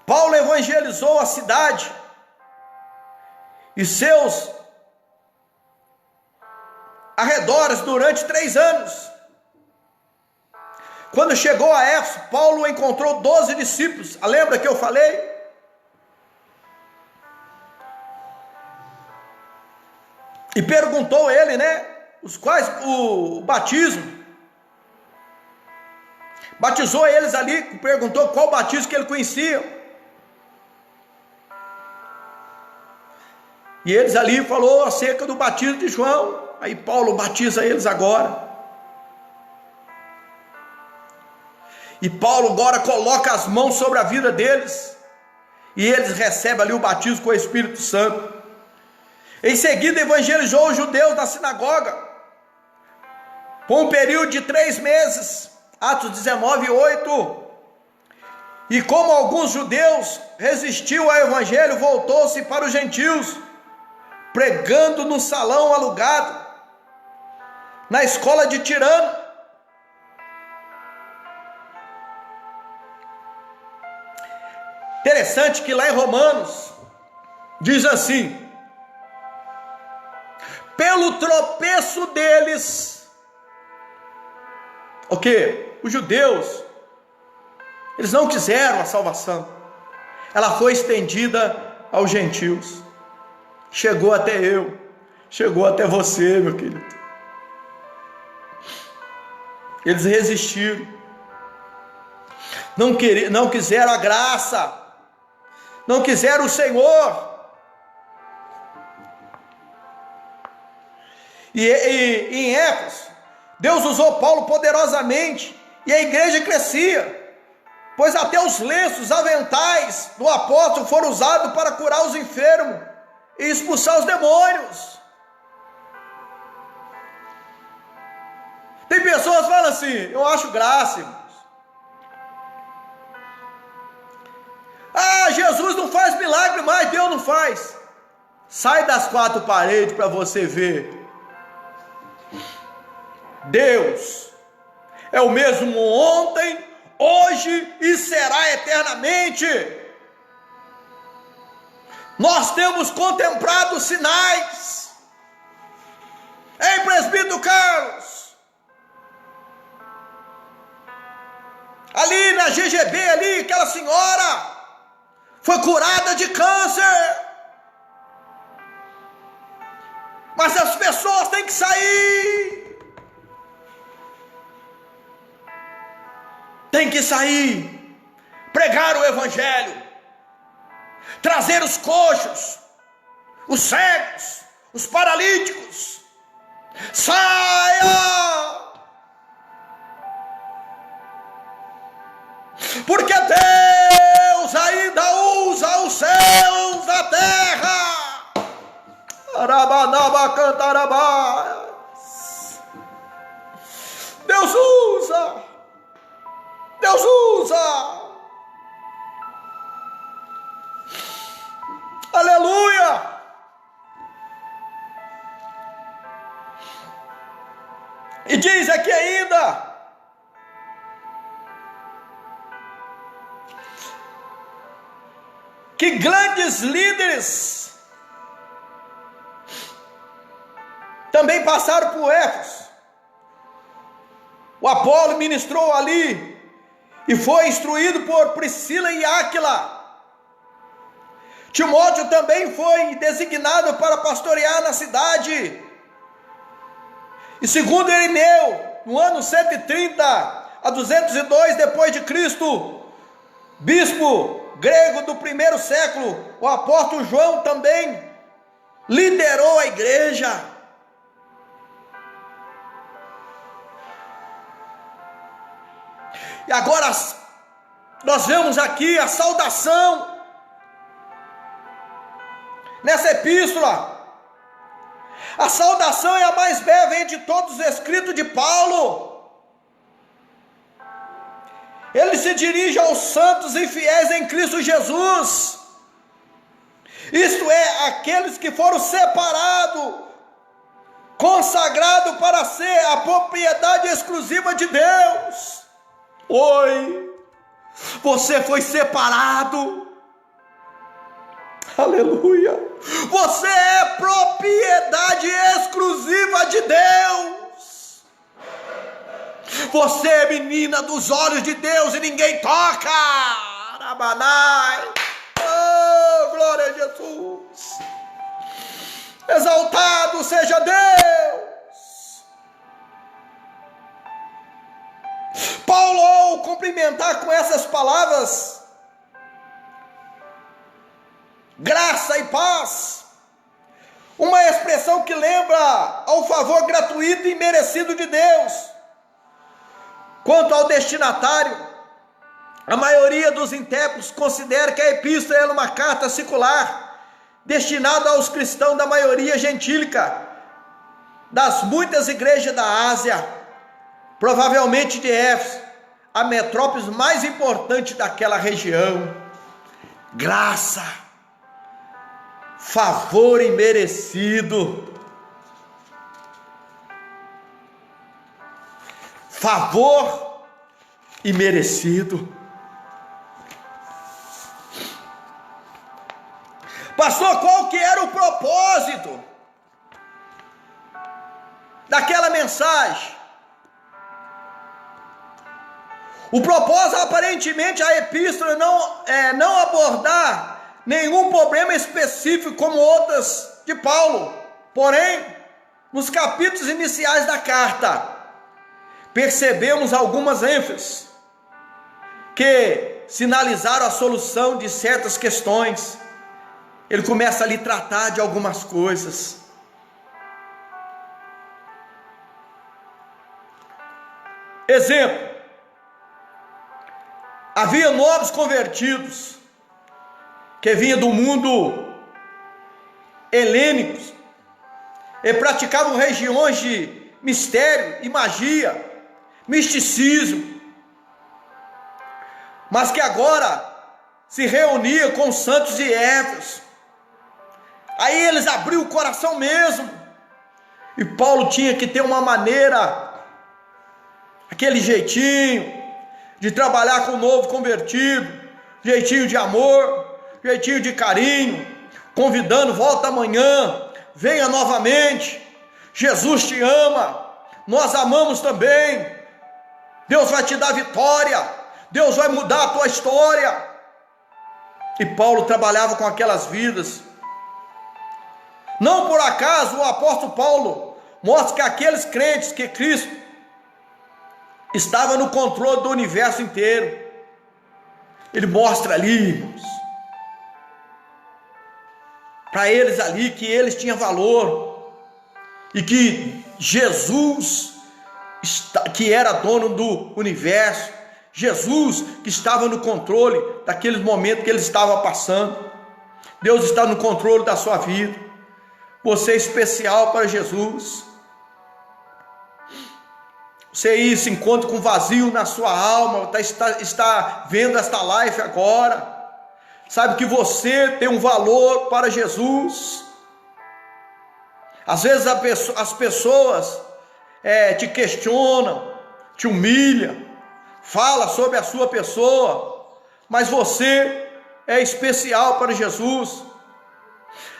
Paulo evangelizou a cidade e seus arredores durante 3 anos. Quando chegou a Éfeso, Paulo encontrou 12 discípulos. Lembra que eu falei? E perguntou ele, né, os quais o batismo. Batizou eles ali, perguntou qual batismo que ele conhecia. E eles ali falou acerca do batismo de João. Aí Paulo batiza eles agora. E Paulo agora coloca as mãos sobre a vida deles. E eles recebem ali o batismo com o Espírito Santo. Em seguida evangelizou os judeus na sinagoga. Por um período de 3 meses. Atos 19:8. E como alguns judeus resistiu ao evangelho, voltou-se para os gentios, pregando no salão alugado, na escola de Tirano. Interessante que lá em Romanos diz assim: pelo tropeço deles, o que? Os judeus, eles não quiseram a salvação, ela foi estendida aos gentios. Chegou até eu, chegou até você, meu querido. Eles resistiram, não quiseram a graça, não quiseram o Senhor. E em Éfeso, Deus usou Paulo poderosamente, e a igreja crescia, pois até os lenços, aventais do apóstolo foram usados para curar os enfermos e expulsar os demônios. Tem pessoas que falam assim: eu acho graça, irmãos. Ah, Jesus não faz milagre mais, Deus não faz. Sai das quatro paredes para você ver. Deus é o mesmo ontem, hoje e será eternamente. Nós temos contemplado sinais. Ei, presbítero Carlos, ali na GGB, ali, aquela senhora foi curada de câncer. Mas as pessoas têm que sair. Tem que sair, pregar o evangelho, trazer os coxos, os cegos, os paralíticos. Saia! Porque Deus ainda usa os céus da terra. Arabanaba cantarabá. Deus usa. Deus usa. Aleluia. E diz aqui ainda: que grandes líderes também passaram por Éfeso. O Apolo ministrou ali e foi instruído por Priscila e Áquila. Timóteo também foi designado para pastorear na cidade. E segundo Irineu, no ano 130 a 202 depois de Cristo, bispo grego do primeiro século, o apóstolo João também liderou a igreja. E agora nós vemos aqui a saudação nessa epístola. A saudação é a mais breve entre todos os escritos de Paulo. Ele se dirige aos santos e fiéis em Cristo Jesus, isto é, aqueles que foram separados, consagrados para ser a propriedade exclusiva de Deus. Oi, você foi separado. Aleluia. Você é propriedade exclusiva de Deus. Você é menina dos olhos de Deus e ninguém toca. Rabanai. Oh, glória a Jesus. Exaltado seja Deus. Paulo, ao cumprimentar com essas palavras, graça e paz, uma expressão que lembra ao favor gratuito e merecido de Deus. Quanto ao destinatário, a maioria dos intérpretes considera que a epístola é uma carta circular, destinada aos cristãos da maioria gentílica, das muitas igrejas da Ásia, provavelmente de Éfeso, a metrópole mais importante daquela região. Graça, favor imerecido, favor imerecido. Pastor, qual que era o propósito daquela mensagem? O propósito, aparentemente, a epístola não abordar nenhum problema específico como outras de Paulo. Porém, nos capítulos iniciais da carta, percebemos algumas ênfases que sinalizaram a solução de certas questões. Ele começa ali a tratar de algumas coisas. Exemplo: havia novos convertidos que vinham do mundo helênico e praticavam regiões de mistério e magia, misticismo, mas que agora se reuniam com os santos de Éfeso. Aí eles abriram o coração mesmo, e Paulo tinha que ter uma maneira, aquele jeitinho de trabalhar com o novo convertido, jeitinho de amor, jeitinho de carinho, convidando: volta amanhã, venha novamente, Jesus te ama, nós amamos também, Deus vai te dar vitória, Deus vai mudar a tua história. E Paulo trabalhava com aquelas vidas. Não por acaso o apóstolo Paulo mostra que aqueles crentes que Cristo estava no controle do universo inteiro, ele mostra ali, irmãos, para eles ali, que eles tinham valor, e que Jesus, que era dono do universo, Jesus que estava no controle daqueles momentos que eles estavam passando. Deus está no controle da sua vida. Você é especial para Jesus. Você se encontra com vazio na sua alma, está vendo esta live agora, sabe que você tem um valor para Jesus. Às vezes as pessoas te questionam, te humilham, fala sobre a sua pessoa, mas você é especial para Jesus.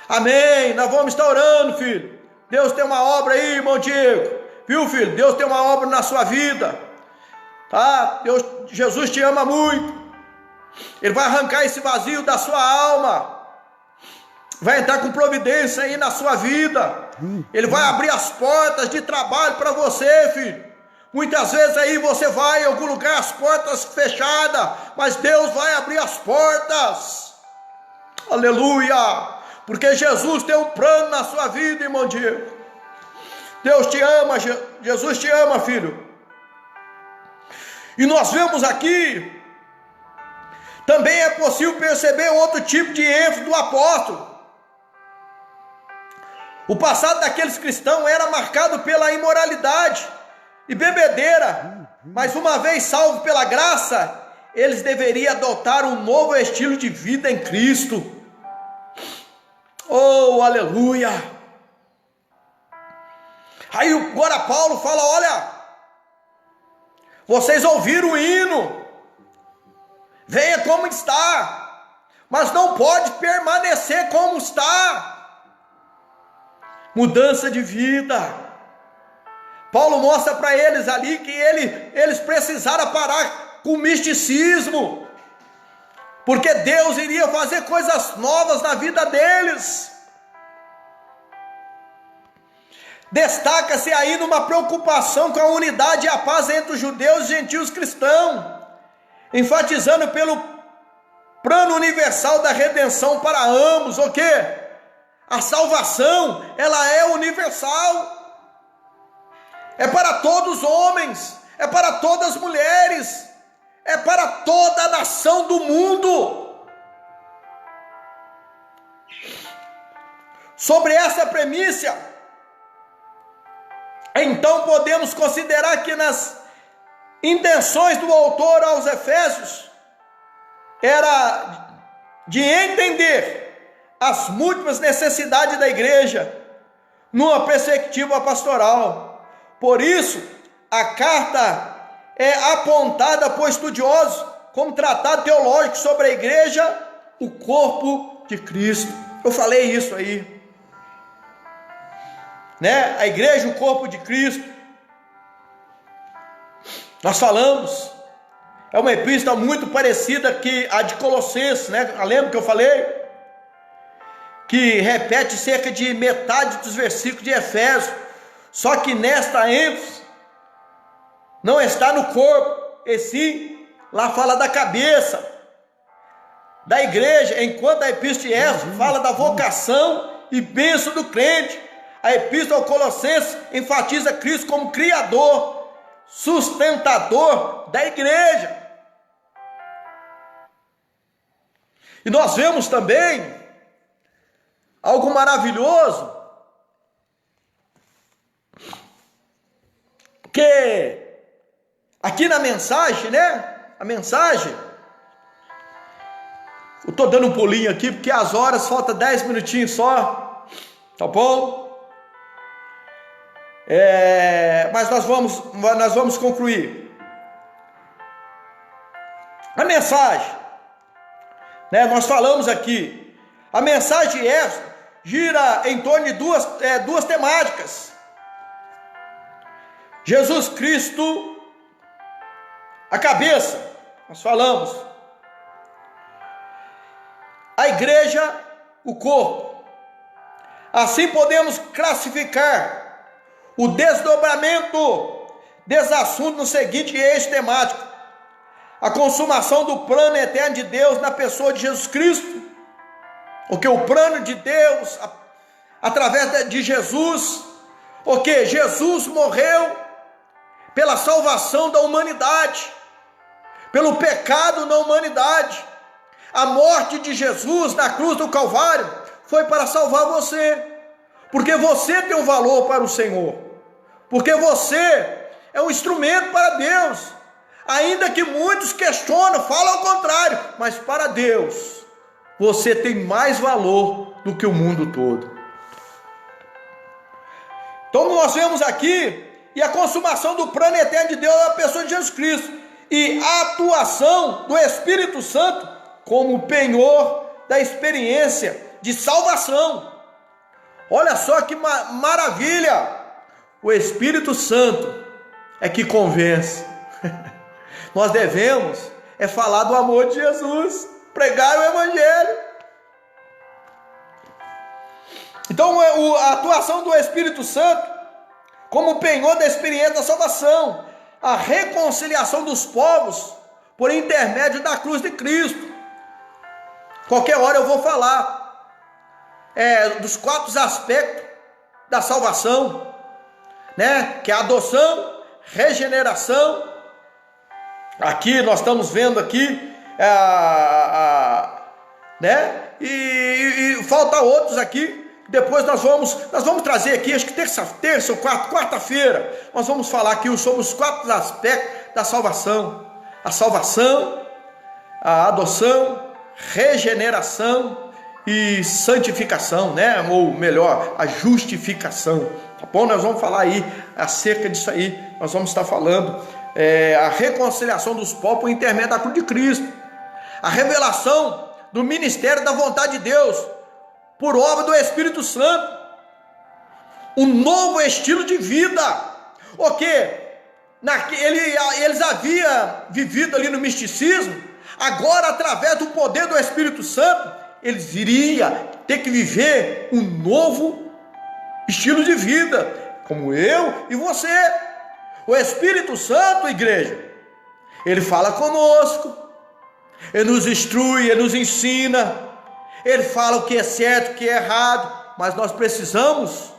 Amém. Nós vamos estar orando, filho. Deus tem uma obra aí, irmão Diego. Viu, filho? Deus tem uma obra na sua vida, tá? Jesus te ama muito. Ele vai arrancar esse vazio da sua alma, vai entrar com providência aí na sua vida. Ele vai abrir as portas de trabalho para você, filho. Muitas vezes aí você vai em algum lugar, as portas fechadas, mas Deus vai abrir as portas. Aleluia! Porque Jesus tem um plano na sua vida, irmão Diego. Deus te ama, Jesus te ama, filho. E nós vemos aqui, também é possível perceber outro tipo de ênfase do apóstolo. O passado daqueles cristãos era marcado pela imoralidade e bebedeira, mas uma vez salvos pela graça, eles deveriam adotar um novo estilo de vida em Cristo. Oh, aleluia! Aí agora Paulo fala: olha, vocês ouviram o hino, venha como está, mas não pode permanecer como está. Mudança de vida. Paulo mostra para eles ali que eles precisaram parar com o misticismo, porque Deus iria fazer coisas novas na vida deles. Destaca-se aí numa preocupação com a unidade e a paz entre os judeus e gentios cristãos, enfatizando pelo plano universal da redenção para ambos. O quê? A salvação, ela é universal, é para todos os homens, é para todas as mulheres, é para toda a nação do mundo. Sobre essa premissa, então podemos considerar que nas intenções do autor aos Efésios era de entender as múltiplas necessidades da igreja numa perspectiva pastoral. Por isso, a carta é apontada por estudiosos como tratado teológico sobre a igreja, o corpo de Cristo. Eu falei isso aí, né? A igreja, o corpo de Cristo. Nós falamos É uma epístola muito parecida que a de Colossenses, né? Lembra que eu falei? Que repete cerca de metade dos versículos de Efésios. Só que nesta ênfase não está no corpo, e sim, lá fala da cabeça, da igreja, enquanto a epístola de Éfeso fala da vocação e bênção do crente. A epístola ao Colossenses enfatiza Cristo como criador, sustentador da igreja. E nós vemos também algo maravilhoso, que aqui na mensagem, né? A mensagem, eu estou dando um pulinho aqui, porque as horas, falta 10 minutinhos só, tá bom? Mas nós vamos concluir. A mensagem, né? Nós falamos aqui, a mensagem de Éfeso gira em torno de duas temáticas. Jesus Cristo, a cabeça, nós falamos. A igreja, o corpo. Assim podemos classificar o desdobramento desse assunto no seguinte eixo temático: a consumação do plano eterno de Deus na pessoa de Jesus Cristo. Porque o plano de Deus, através de Jesus, porque Jesus morreu pela salvação da humanidade, pelo pecado na humanidade. A morte de Jesus na cruz do Calvário foi para salvar você, porque você tem um valor para o Senhor, porque você é um instrumento para Deus, ainda que muitos questionam, falam ao contrário, mas para Deus, você tem mais valor do que o mundo todo. Então nós vemos aqui, e a consumação do plano eterno de Deus na pessoa de Jesus Cristo, e a atuação do Espírito Santo como penhor da experiência de salvação. Olha só que maravilha! O Espírito Santo é que convence. Nós devemos falar do amor de Jesus, pregar o Evangelho. Então a atuação do Espírito Santo como penhor da experiência da salvação, a reconciliação dos povos por intermédio da cruz de Cristo. Qualquer hora eu vou falar dos 4 aspectos da salvação, né? Que é a adoção, regeneração. Aqui nós estamos vendo aqui, né? E falta outros aqui. Depois nós vamos trazer aqui, acho que terça ou quarta-feira, nós vamos falar aqui sobre os 4 aspectos da salvação: a salvação, a adoção, regeneração e santificação, né? Ou melhor, a justificação, tá bom? Nós vamos falar aí acerca disso aí, nós vamos estar falando a reconciliação dos povos por intermédio da cruz de Cristo, a revelação do ministério da vontade de Deus por obra do Espírito Santo, um novo estilo de vida, eles haviam vivido ali no misticismo. Agora, através do poder do Espírito Santo, eles iriam ter que viver um novo estilo de vida, como eu e você. O Espírito Santo, igreja, ele fala conosco, ele nos instrui, ele nos ensina, ele fala o que é certo, o que é errado, mas nós precisamos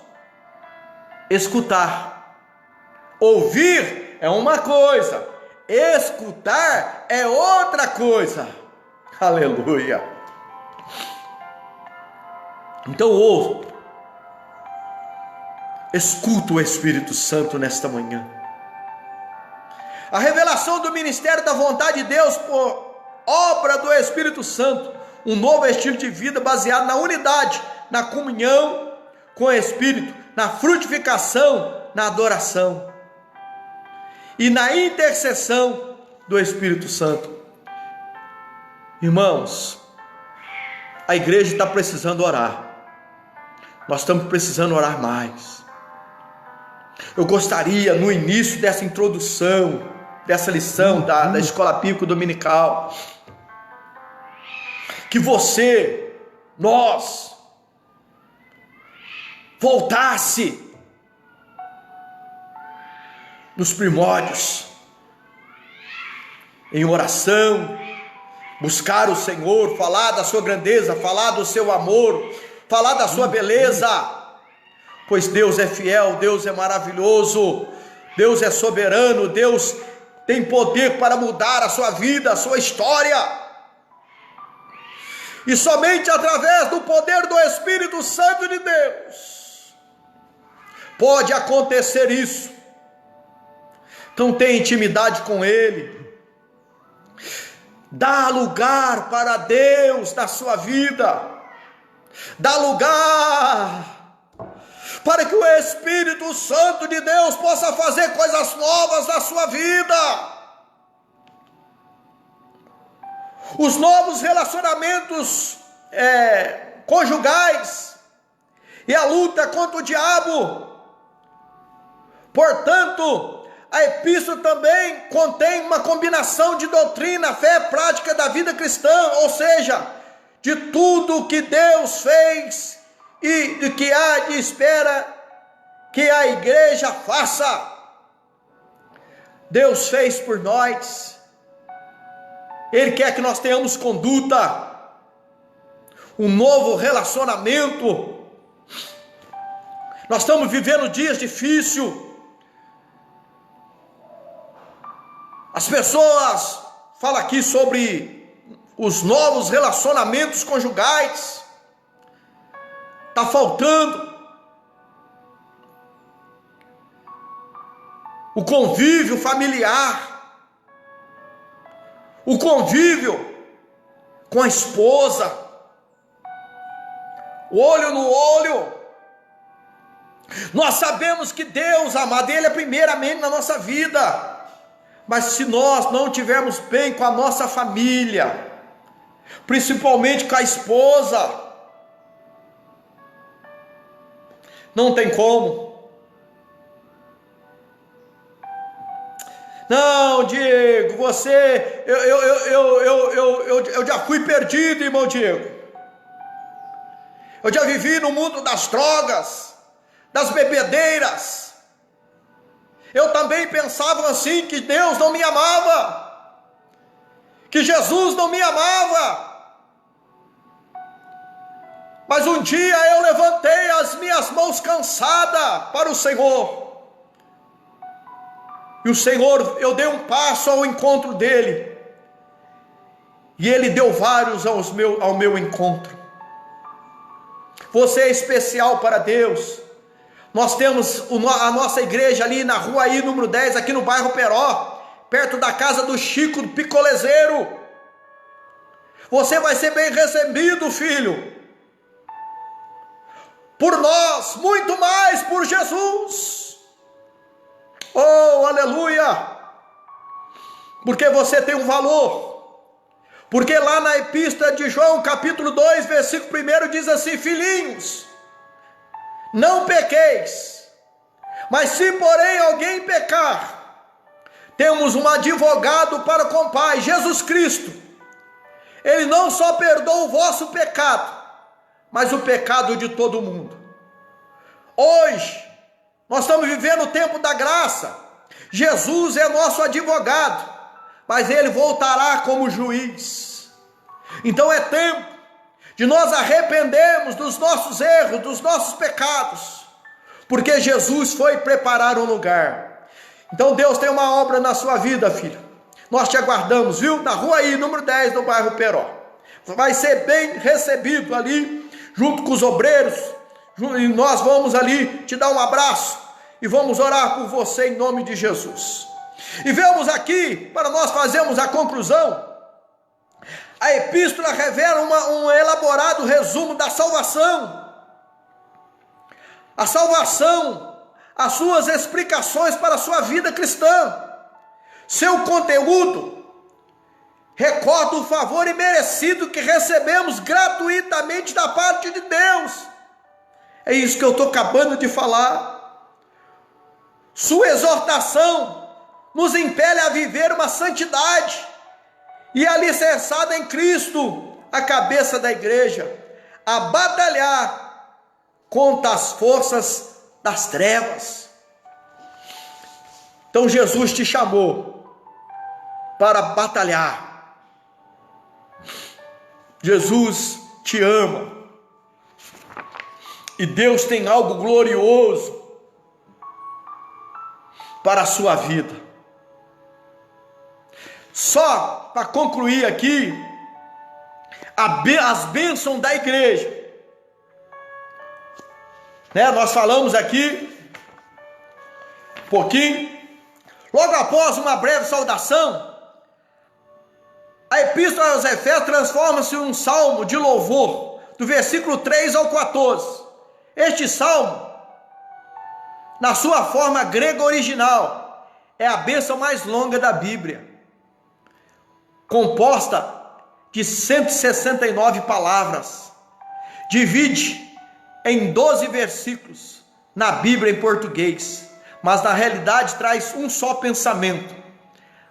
escutar. Ouvir é uma coisa, escutar é outra coisa. Aleluia. Então ouve, escuta o Espírito Santo nesta manhã. A revelação do ministério da vontade de Deus por obra do Espírito Santo, um novo estilo de vida baseado na unidade, na comunhão com o Espírito, na frutificação, na adoração e na intercessão do Espírito Santo. Irmãos, a igreja está precisando orar. Nós estamos precisando orar mais. Eu gostaria, no início dessa introdução, dessa lição da escola bíblica dominical. Que você, nós, voltasse nos primórdios, em oração, buscar o Senhor, falar da sua grandeza, falar do seu amor, falar da sua beleza, pois Deus é fiel, Deus é maravilhoso, Deus é soberano, Deus tem poder para mudar a sua vida, a sua história, e somente através do poder do Espírito Santo de Deus pode acontecer isso. Então tenha intimidade com Ele, dá lugar para Deus na sua vida, dá lugar para que o Espírito Santo de Deus possa fazer coisas novas na sua vida. Os novos relacionamentos conjugais e a luta contra o diabo. Portanto, a epístola também contém uma combinação de doutrina, fé, prática da vida cristã, ou seja, de tudo que Deus fez e de que há de espera que a igreja faça. Deus fez por nós. Ele quer que nós tenhamos conduta, um novo relacionamento. Nós estamos vivendo dias difíceis. As pessoas falam aqui sobre os novos relacionamentos conjugais. Está faltando o convívio familiar, o convívio com a esposa, olho no olho. Nós sabemos que Deus, amado, Ele é primeiramente na nossa vida. Mas se nós não tivermos bem com a nossa família, principalmente com a esposa, não tem como. Não, Diego, você, eu já fui perdido, irmão Diego. Eu já vivi no mundo das drogas, das bebedeiras. Eu também pensava assim, que Deus não me amava, que Jesus não me amava. Mas um dia eu levantei as minhas mãos cansada para o Senhor. E o Senhor, eu dei um passo ao encontro dele. E ele deu vários ao meu encontro. Você é especial para Deus. Nós temos a nossa igreja ali na rua I, número 10, aqui no bairro Peró, perto da casa do Chico, do picolezeiro. Você vai ser bem recebido, filho. Por nós, muito mais por Jesus. Oh, aleluia! Porque você tem um valor. Porque lá na epístola de João, capítulo 2, versículo 1, diz assim: filhinhos, não pequeis, mas se porém alguém pecar, temos um advogado para com o Pai, Jesus Cristo. Ele não só perdoa o vosso pecado, mas o pecado de todo mundo. Hoje, nós estamos vivendo o tempo da graça. Jesus é nosso advogado, mas ele voltará como juiz. Então é tempo de nós arrependermos dos nossos erros, dos nossos pecados, porque Jesus foi preparar um lugar. Então Deus tem uma obra na sua vida, filho. Nós te aguardamos, viu? Na rua I, número 10, no bairro Peró. Vai ser bem recebido ali, junto com os obreiros, e nós vamos ali te dar um abraço, e vamos orar por você em nome de Jesus. E vemos aqui, para nós fazermos a conclusão, a epístola revela um elaborado resumo da salvação. A salvação, as suas explicações para a sua vida cristã. Seu conteúdo recorda o favor imerecido que recebemos gratuitamente da parte de Deus. É isso que eu estou acabando de falar. Sua exortação nos impele a viver uma santidade e alicerçada em Cristo, a cabeça da igreja, a batalhar contra as forças das trevas. Então Jesus te chamou para batalhar. Jesus te ama. E Deus tem algo glorioso para a sua vida. Só para concluir aqui, as bênçãos da igreja. Nós falamos aqui um pouquinho. Logo após uma breve saudação, a epístola aos Efésios transforma-se em um salmo de louvor, do versículo 3 ao 14. Este salmo, na sua forma grega original, é a bênção mais longa da Bíblia, composta de 169 palavras. Divide em 12 versículos na Bíblia em português, mas na realidade traz um só pensamento: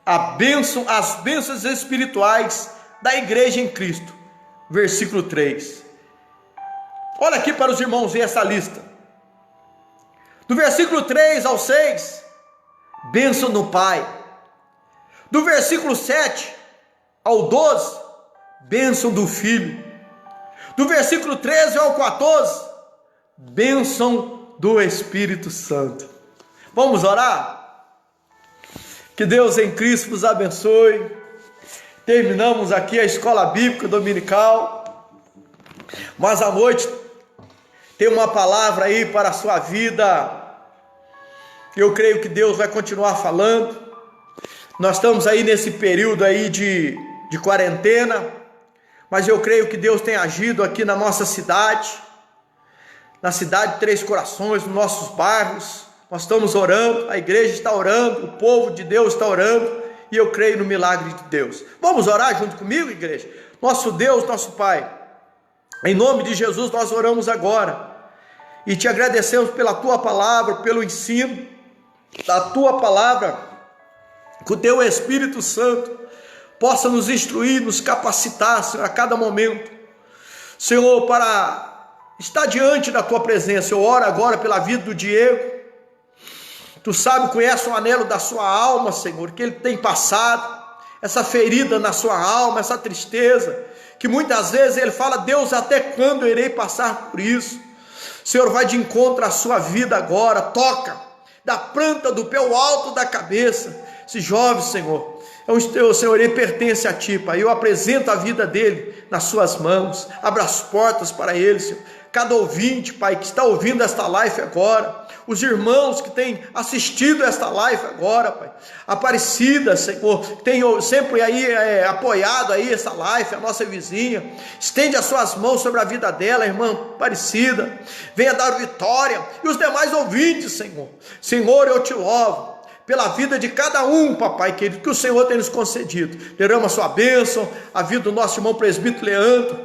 as bênçãos espirituais da igreja em Cristo. Versículo 3. Olha aqui para os irmãos ver essa lista. Do versículo 3 ao 6, bênção no Pai. Do versículo 7 ao 12, bênção do Filho. Do versículo 13 ao 14, bênção do Espírito Santo. Vamos orar? Que Deus em Cristo vos abençoe. Terminamos aqui a escola bíblica dominical, mas à noite tem uma palavra aí para a sua vida. Eu creio que Deus vai continuar falando. Nós estamos aí nesse período aí de quarentena, mas eu creio que Deus tem agido aqui na nossa cidade, na cidade de Três Corações, nos nossos bairros. Nós estamos orando, a igreja está orando, o povo de Deus está orando, e eu creio no milagre de Deus. Vamos orar junto comigo, igreja? Nosso Deus, nosso Pai, em nome de Jesus nós oramos agora, e te agradecemos pela tua palavra, pelo ensino da tua palavra, que o teu Espírito Santo possa nos instruir, nos capacitar, Senhor, a cada momento, Senhor, para estar diante da tua presença. Eu oro agora pela vida do Diego. Tu sabe, conhece o anelo da sua alma, Senhor, que ele tem passado, essa ferida na sua alma, essa tristeza, que muitas vezes ele fala: Deus, até quando eu irei passar por isso? Senhor, vai de encontro à sua vida agora, toca da planta do pé ao alto da cabeça. Esse jovem, Senhor, Senhor, ele pertence a Ti, Pai. Eu apresento a vida dele nas suas mãos, abra as portas para ele, Senhor. Cada ouvinte, Pai, que está ouvindo esta live agora, os irmãos que têm assistido esta live agora, Pai, Aparecida, Senhor, que tem sempre aí apoiado aí essa live, a nossa vizinha, estende as suas mãos sobre a vida dela, irmã Aparecida, venha dar vitória, e os demais ouvintes, Senhor, eu te louvo pela vida de cada um, papai querido, que o Senhor tem nos concedido. Derrama a sua bênção, a vida do nosso irmão presbítero Leandro,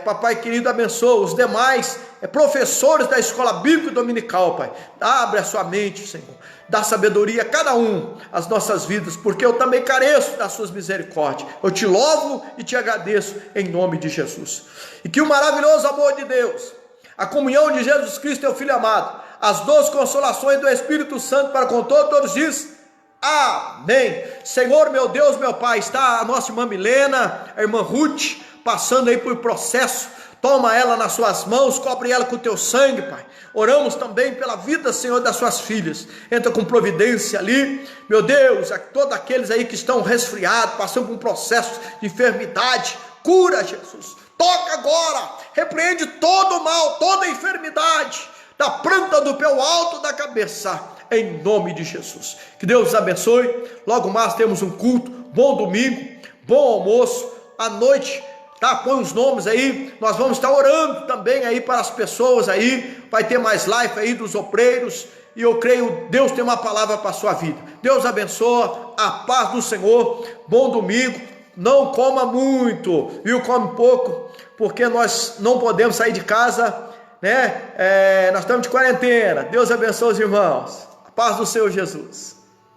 papai querido, abençoa os demais professores da escola bíblica dominical, Pai. Abre a sua mente, Senhor, dá sabedoria a cada um, as nossas vidas, porque eu também careço das suas misericórdias. Eu te louvo e te agradeço em nome de Jesus, e que o maravilhoso amor de Deus, a comunhão de Jesus Cristo, teu Filho amado, as 12 consolações do Espírito Santo para com todos diz amém. Senhor, meu Deus, meu Pai, está a nossa irmã Milena, a irmã Ruth, passando aí por processo. Toma ela nas suas mãos, cobre ela com o teu sangue, Pai. Oramos também pela vida, Senhor, das suas filhas. Entra com providência ali, meu Deus, a todos aqueles aí que estão resfriados, passando por um processo de enfermidade. Cura, Jesus. Toca agora, repreende todo o mal, toda a enfermidade, da planta do pé ao alto da cabeça, em nome de Jesus. Que Deus os abençoe. Logo mais temos um culto. Bom domingo, bom almoço. À noite, tá? Põe os nomes aí. Nós vamos estar orando também aí para as pessoas aí. Vai ter mais live aí dos obreiros. E eu creio, Deus tem uma palavra para a sua vida. Deus abençoa. A paz do Senhor. Bom domingo. Não coma muito, viu? Come pouco, porque nós não podemos sair de casa, né? Nós estamos de quarentena. Deus abençoe os irmãos. A paz do Senhor Jesus.